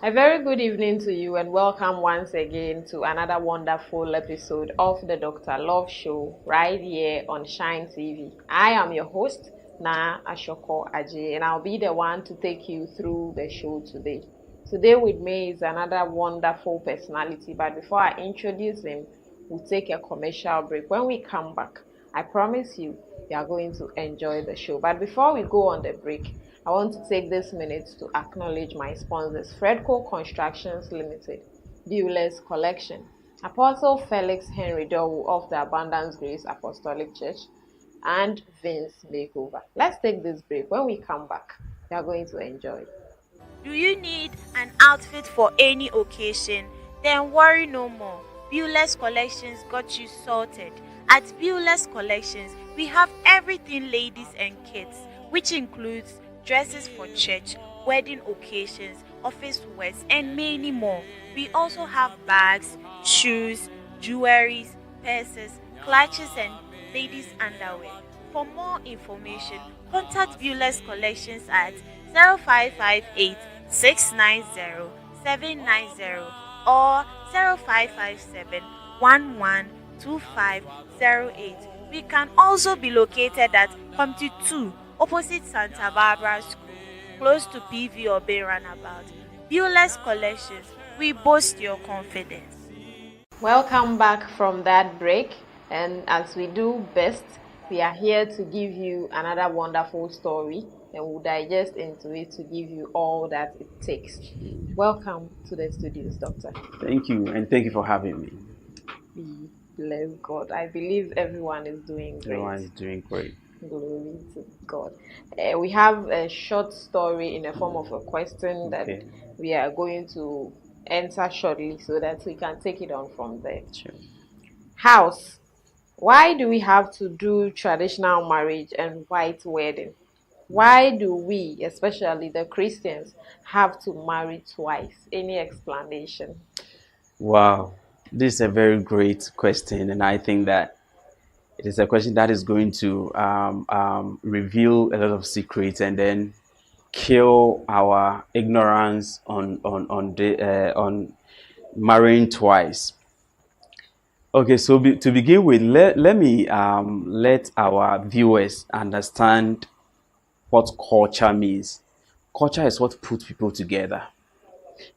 A very good evening to you, and welcome once again to another wonderful episode of the Dr. Love Show right here on Shine TV. I am your host, Na Ashoko Aji, and I'll be the one to take you through the show today. Today with me is another wonderful personality, but before I introduce him, we'll take a commercial break. When we come back, I promise you are going to enjoy the show. But before we go on the break, I want to take this minute to acknowledge my sponsors, Fredco Constructions Limited, Bueller's Collection, Apostle Felix Henry Dowu of the Abundance Grace Apostolic Church, and Vince Makeover. Let's take this break. When we come back, we are going to enjoy. Do you need an outfit for any occasion? Then worry no more. Bueller's Collections got you sorted. At Bueller's Collections, we have everything ladies and kids, which includes dresses for church, wedding occasions, office wears, and many more. We also have bags, shoes, jewelries, purses, clutches, and ladies' underwear. For more information, contact Bueller's Collections at 0558 690 790 or 0557 112508. We can also be located at Comty 2 opposite Santa Barbara School, close to PV or Bay Runabout. Bueller's Collections, we boast your confidence. Welcome back from that break, and as we do best, we are here to give you another wonderful story, and we'll digest into it to give you all that it takes. Welcome to the studios, Doctor. Thank you, and thank you for having me. We bless God. I believe everyone is doing great. Everyone is doing great. Glory to God. We have a short story in the form of a question that we are going to answer shortly so that we can take it on from there. Sure. House. Why do we have to do traditional marriage and white wedding? Why do we, especially the Christians, have to marry twice? Any explanation? Wow, this is a very great question, and I think that it is a question that is going to reveal a lot of secrets and then kill our ignorance on marrying twice. Okay, so to begin with, let me let our viewers understand what culture means. Culture is what puts people together,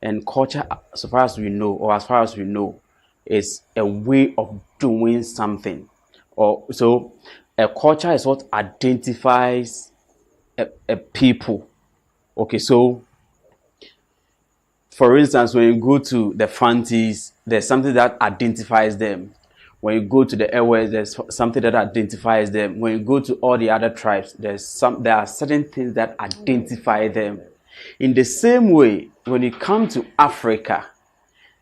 and culture, so far as we know, or as far as we know, is a way of doing something. Or so a culture is what identifies a people. Okay, so for instance, when you go to the Fantis, there's something that identifies them. When you go to the Ewe, there's something that identifies them. When you go to all the other tribes, there are certain things that identify them. In the same way, when you come to Africa,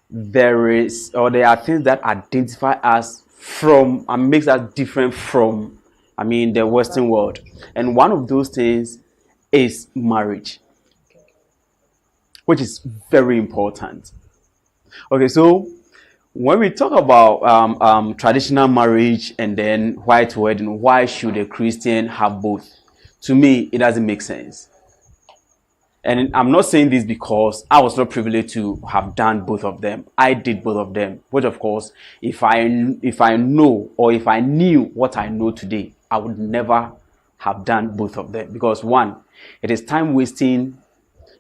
there are things that identify us from and makes us different from, the Western world. And one of those things is marriage, which is very important. Okay, so when we talk about traditional marriage and then white wedding, why should a Christian have both? To me, it doesn't make sense. And I'm not saying this because I was not privileged to have done both of them. I did both of them. Which, of course, if I know or if I knew what I know today, I would never have done both of them. Because one, it is time wasting,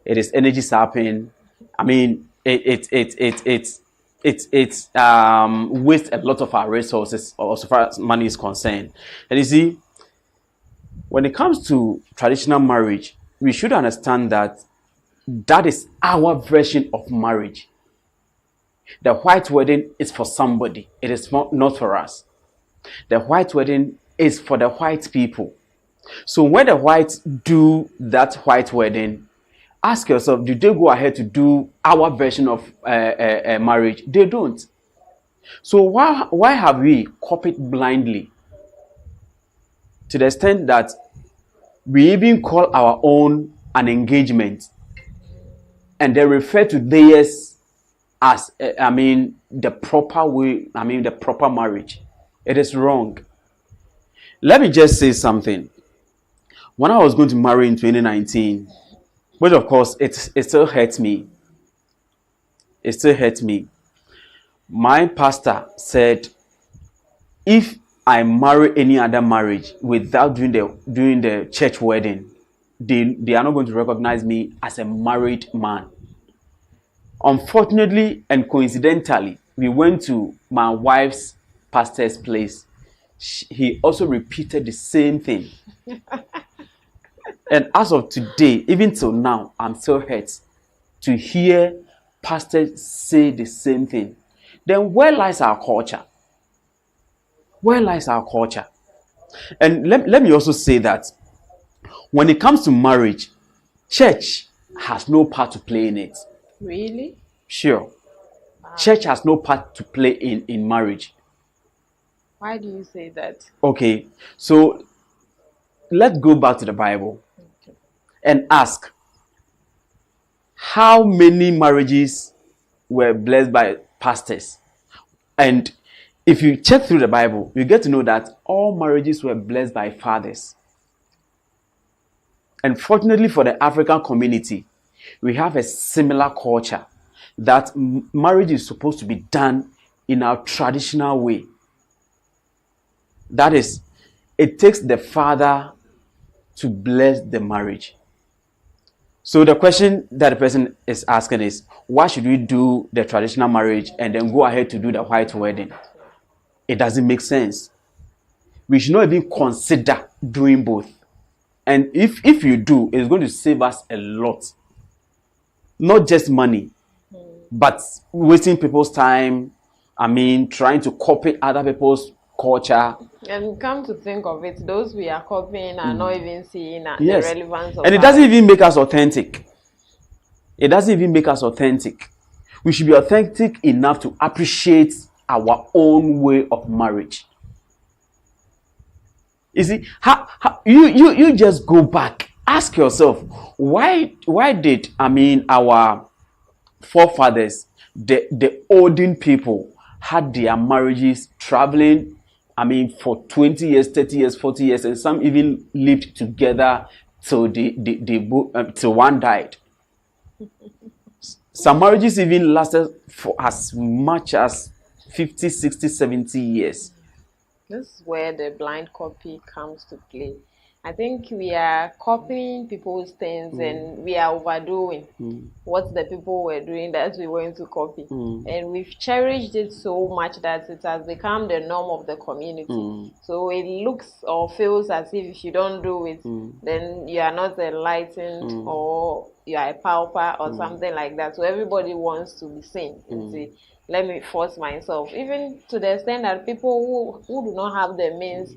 it is energy sapping. It wastes a lot of our resources, or so far as money is concerned. And you see, when it comes to traditional marriage, we should understand that is our version of marriage. The white wedding is for somebody. It is not for us. The white wedding is for the white people. So when the whites do that white wedding, ask yourself, do they go ahead to do our version of marriage? They don't. So why have we copied blindly? To the extent that we even call our own an engagement and they refer to theirs as, the proper way, the proper marriage. It is wrong. Let me just say something. When I was going to marry in 2019, which of course it still hurts me, it still hurts me. My pastor said, if I marry any other marriage without doing the church wedding, they are not going to recognize me as a married man. Unfortunately and coincidentally, we went to my wife's pastor's place. He also repeated the same thing. And as of today, even till now, I'm still hurt to hear pastors say the same thing. Then where lies our culture? Where lies our culture? And let me also say that when it comes to marriage, church has no part to play in it. Really? Sure. Wow. Church has no part to play in marriage. Why do you say that? Okay, so let's go back to the Bible and ask, how many marriages were blessed by pastors? And if you check through the Bible, you get to know that all marriages were blessed by fathers. And fortunately for the African community, we have a similar culture that marriage is supposed to be done in our traditional way. That is, it takes the father to bless the marriage. So the question that the person is asking is, why should we do the traditional marriage and then go ahead to do the white wedding? It doesn't make sense. We should not even consider doing both. And if you do, it's going to save us a lot. Not just money, but wasting people's time. I mean, trying to copy other people's culture. And come to think of it, those we are copying are not even seeing the relevance of it doesn't even make us authentic. It doesn't even make us authentic. We should be authentic enough to appreciate our own way of marriage. You see, you just go back, ask yourself, why did our forefathers, the olden people, had their marriages traveling, for 20 years, 30 years, 40 years, and some even lived together till till one died. Some marriages even lasted for as much as 50, 60, 70 years. This is where the blind copy comes to play. I think we are copying people's things and we are overdoing what the people were doing that we want to copy. And we've cherished it so much that it has become the norm of the community. So it looks or feels as if you don't do it, then you are not enlightened or you are a pauper or something like that. So everybody wants to be seen. See, let me force myself. Even to the extent that people who do not have the means,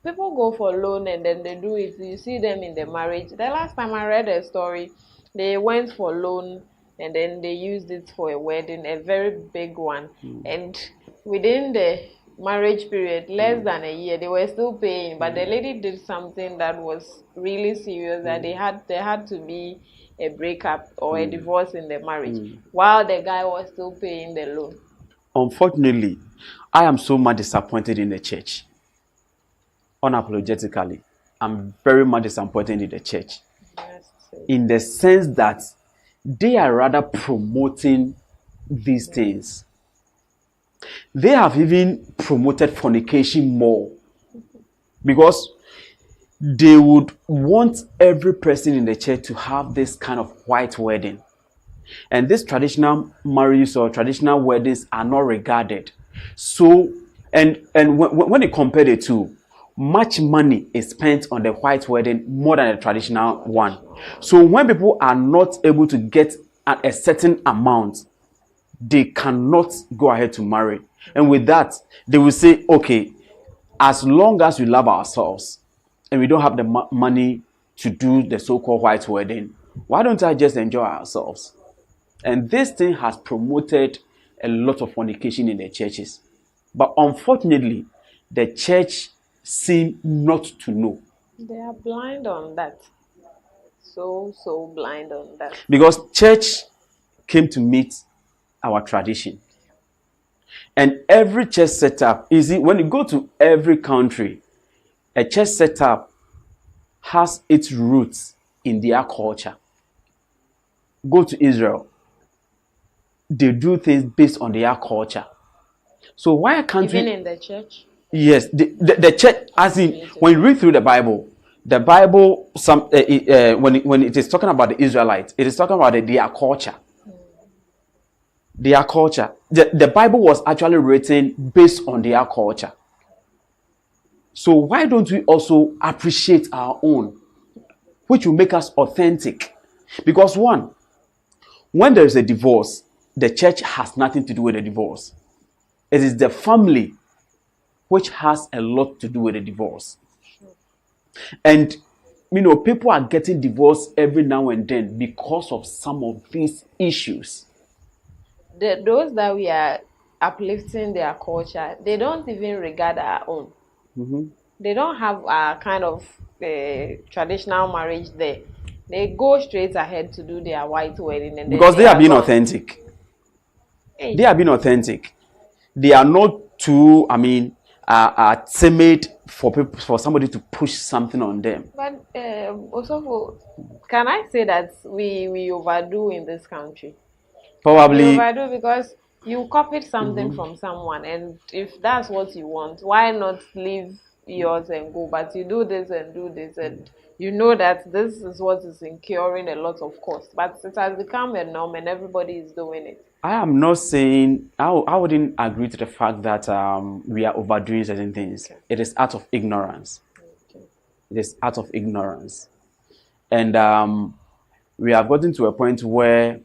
people go for loan and then they do it. You see them in the marriage. The last time I read a story, they went for loan and then they used it for a wedding, a very big one. And within the marriage period, less than a year, they were still paying. But the lady did something that was really serious, that there had to be a breakup or a divorce in the marriage while the guy was still paying the loan. Unfortunately, I am so much disappointed in the church. Unapologetically, I'm very much disappointed in the church. In the sense that they are rather promoting these things. They have even promoted fornication more. Because they would want every person in the church to have this kind of white wedding. And these traditional marriages or traditional weddings are not regarded. So, and when you compare the two, much money is spent on the white wedding more than a traditional one. So when people are not able to get a certain amount, they cannot go ahead to marry. And with that, they will say, okay, as long as we love ourselves and we don't have the money to do the so-called white wedding, why don't I just enjoy ourselves? And this thing has promoted a lot of fornication in the churches. But unfortunately, the church seem not to know. They are blind on that. So blind on that. Because church came to meet our tradition. And every church setup, when you go to every country, a church setup has its roots in their culture. Go to Israel. they do things based on their culture. So why can't Even we? in the church? Yes, the church, as in when you read through the Bible, when it is talking about the Israelites, it is talking about their culture. Their culture. The Bible was actually written based on their culture. So why don't we also appreciate our own, which will make us authentic? Because when there is a divorce, the church has nothing to do with the divorce. It is the family which has a lot to do with the divorce. And, people are getting divorced every now and then because of some of these issues. Those that we are uplifting their culture, they don't even regard our own. Mm-hmm. They don't have a kind of traditional marriage there. They go straight ahead to do their white wedding. And because they are being gone. authentic. Hey. They are being authentic. They are not too, timid for somebody to push something on them. But also, can I say that we overdo in this country? Probably. We overdo because you copied something from someone, and if that's what you want, why not leave yours and go? But you do this and do this, and you know that this is what is incurring a lot of cost. But it has become a norm, and everybody is doing it. I am not saying, I wouldn't agree to the fact that we are overdoing certain things. Okay. It is out of ignorance. Okay. It is out of ignorance. And we have gotten to a point where,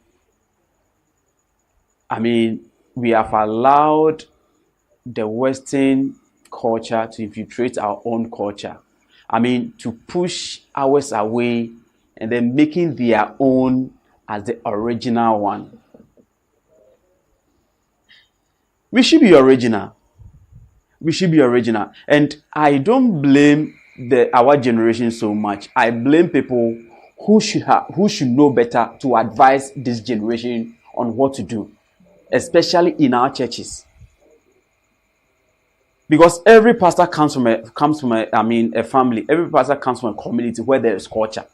we have allowed the Western culture to infiltrate our own culture. To push ours away and then making their own as the original one. We should be original. We should be original. And I don't blame our generation so much. I blame people who should know better to advise this generation on what to do, especially in our churches. Because every pastor comes from a family. Every pastor comes from a community where there is culture.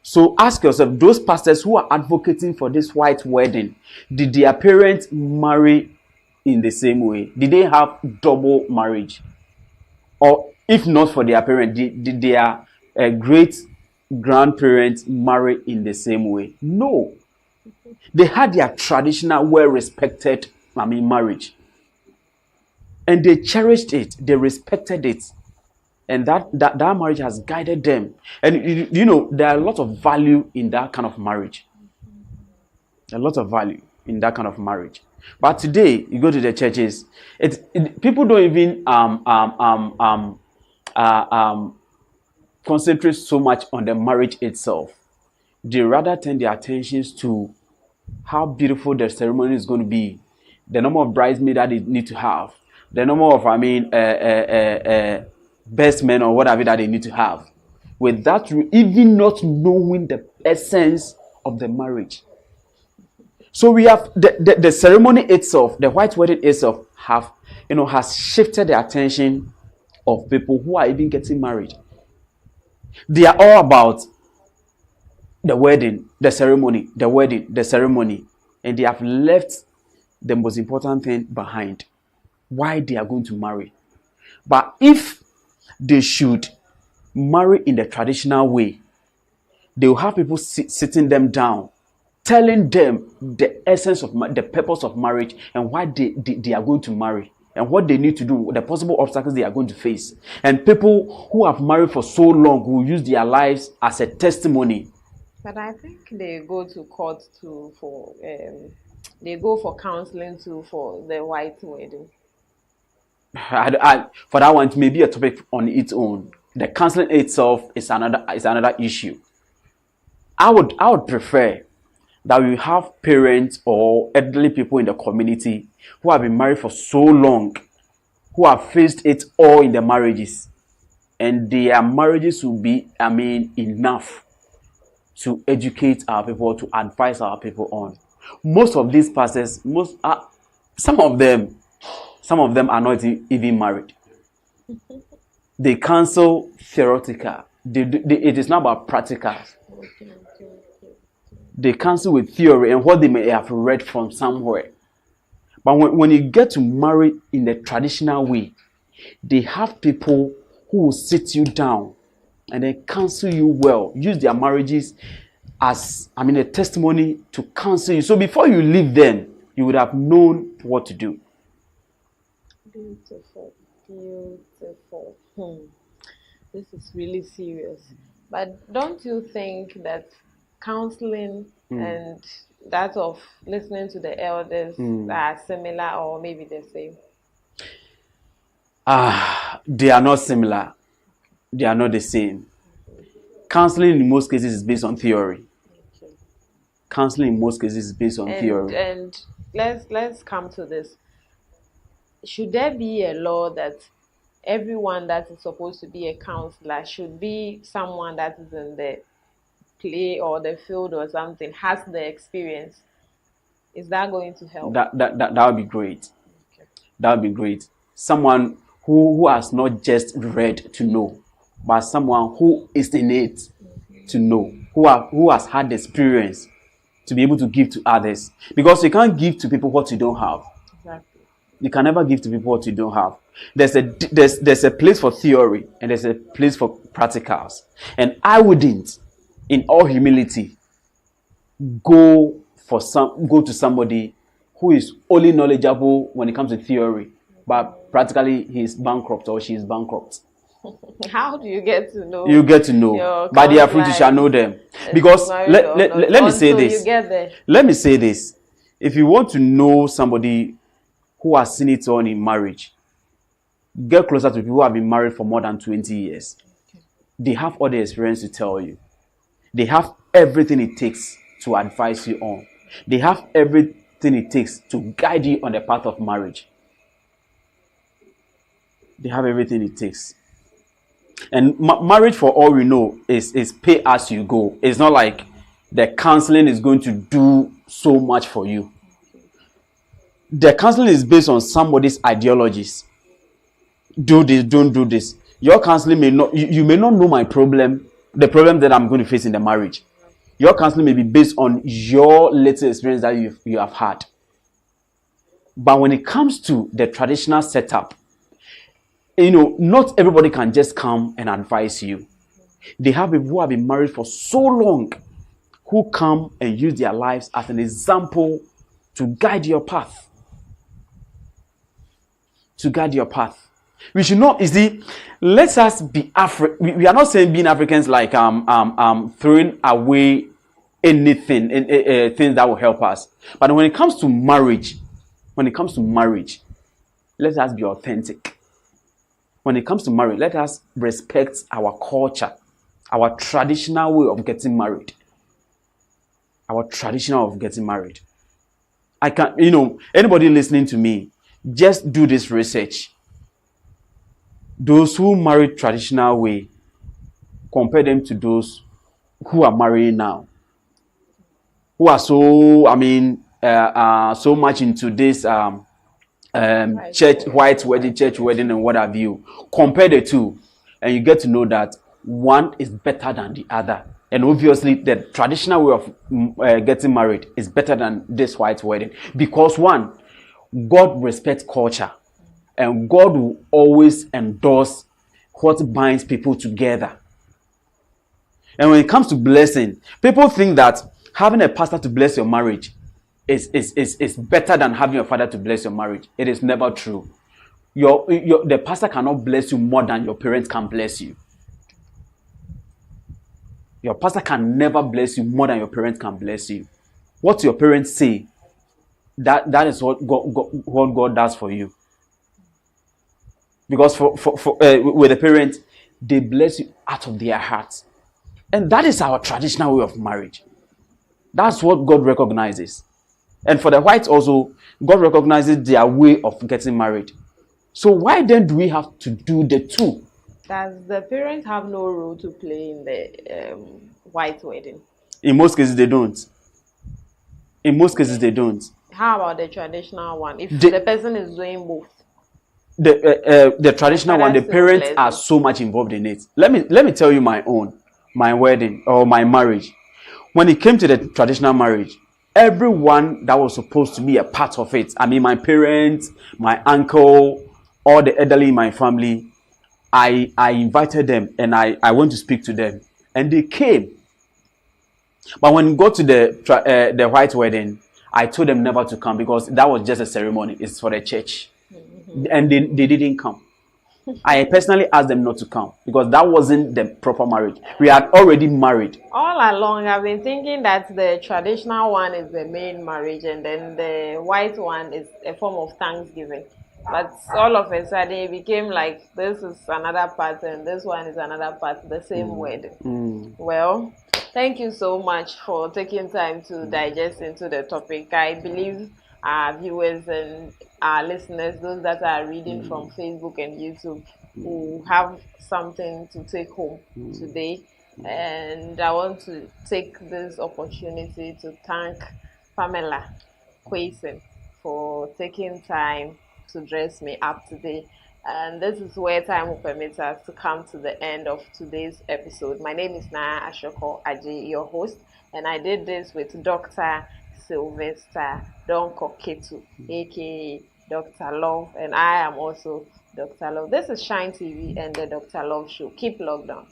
So ask yourself, those pastors who are advocating for this white wedding, did their parents marry in the same way? Did they have double marriage? Or if not for their parents, did their great grandparents marry in the same way? No. They had their traditional, well-respected marriage. And they cherished it. They respected it. And that marriage has guided them. And there are a lot of value in that kind of marriage. A lot of value in that kind of marriage. But today, you go to the churches, people don't even concentrate so much on the marriage itself. They rather turn their attentions to how beautiful the ceremony is going to be, the number of bridesmaids that they need to have, the number of best men or whatever that they need to have, with that even not knowing the essence of the marriage. So we have the ceremony itself, the white wedding itself, has shifted the attention of people who are even getting married. They are all about the wedding, the ceremony, the wedding, the ceremony, and they have left the most important thing behind: why they are going to marry. But if they should marry in the traditional way, they will have people sitting them down, telling them the essence of the purpose of marriage and why they are going to marry and what they need to do, the possible obstacles they are going to face. And people who have married for so long will use their lives as a testimony. But I think they go to court they go for counseling too for the white wedding. For that one, it may be a topic on its own. The counseling itself is another issue. I would prefer that we have parents or elderly people in the community who have been married for so long, who have faced it all in their marriages, and their marriages will be, enough to educate our people, to advise our people on. Most of these pastors, some of them are not even married. They counsel theoretical. It is not about practicals. They counsel with theory and what they may have read from somewhere. But when you get to marry in the traditional way, they have people who will sit you down and then counsel you well, use their marriages as, a testimony to counsel you. So before you leave them, you would have known what to do. Beautiful. This is really serious. But don't you think that counseling and that of listening to the elders are similar or maybe the same? They are not similar. They are not the same. Counseling in most cases is based on theory. Okay. Counseling in most cases is based on theory. And let's come to this. Should there be a law that everyone that is supposed to be a counselor should be someone that is in the play or the field or something, has the experience? Is that going to help? That would be great. Okay. That would be great. Someone who has not just read to know, but someone who is in it to know, who has had the experience to be able to give to others. Because you can't give to people what you don't have. Exactly. You can never give to people what you don't have. There's a place for theory and there's a place for practicals. And I wouldn't, in all humility, go to somebody who is only knowledgeable when it comes to theory, but practically he's bankrupt or she's bankrupt. How do you get to know? You get to know. By their fruit you shall know them. Because let me say this. You get there. Let me say this. If you want to know somebody who has seen it all in marriage, get closer to people who have been married for more than 20 years. Okay. They have all the experience to tell you. They have everything it takes to advise you on. They have everything it takes to guide you on the path of marriage. They have everything it takes. And marriage, for all we know, is pay as you go. It's not like the counseling is going to do so much for you. The counseling is based on somebody's ideologies. Do this, don't do this. Your counseling may not, you may not know my problem, the problem that I'm going to face in the marriage. Your counseling may be based on your little experience that you have had. But when it comes to the traditional setup, not everybody can just come and advise you. They have people who have been married for so long who come and use their lives as an example to guide your path. To guide your path. We should not, let us be African. We are not saying being Africans like throwing away anything, things that will help us. But when it comes to marriage, let us be authentic. When it comes to marriage, let us respect our culture, our traditional way of getting married. Our traditional way of getting married. I can't, anybody listening to me, just do this research. Those who marry traditional way, compare them to those who are marrying now. Who are so much into this church wedding and what have you. Compare the two and you get to know that one is better than the other. And obviously the traditional way of getting married is better than this white wedding. Because one, God respects culture. And God will always endorse what binds people together. And when it comes to blessing, people think that having a pastor to bless your marriage is better than having your father to bless your marriage. It is never true. The pastor cannot bless you more than your parents can bless you. Your pastor can never bless you more than your parents can bless you. What your parents say, that is what God does for you. Because with the parents, they bless you out of their hearts. And that is our traditional way of marriage. That's what God recognizes. And for the whites also, God recognizes their way of getting married. So why then do we have to do the two? Does the parents have no role to play in the white wedding? In most cases, they don't. In most cases, they don't. How about the traditional one? If the person is doing both? The traditional one, the parents are so much involved in it. Let me tell you my wedding or my marriage. when it came to the traditional marriage, everyone that was supposed to be a part of it, I mean, my parents, my uncle, all the elderly in my family, I invited them and I went to speak to them, and they came. But when we got to the white wedding, I told them never to come because that was just a ceremony. It's for the church, and they didn't come. I personally asked them not to come because that wasn't the proper marriage. We had already married. All along, I've been thinking that the traditional one is the main marriage, and then the white one is a form of thanksgiving. But all of a sudden, it became like this is another part and this one is another part, the same wedding. Well, thank you so much for taking time to digest into the topic. I believe our viewers and our listeners, those that are reading from Facebook and YouTube, who have something to take home today. And I want to take this opportunity to thank Pamela Quason for taking time to dress me up today. And this is where time will permit us to come to the end of today's episode. My name is Nana Ashoko Aji, your host, and I did this with Dr. Sylvester Donko Ketu, aka Dr. Love, and I am also Dr. Love. This is Shine TV and the Dr. Love Show. Keep locked on.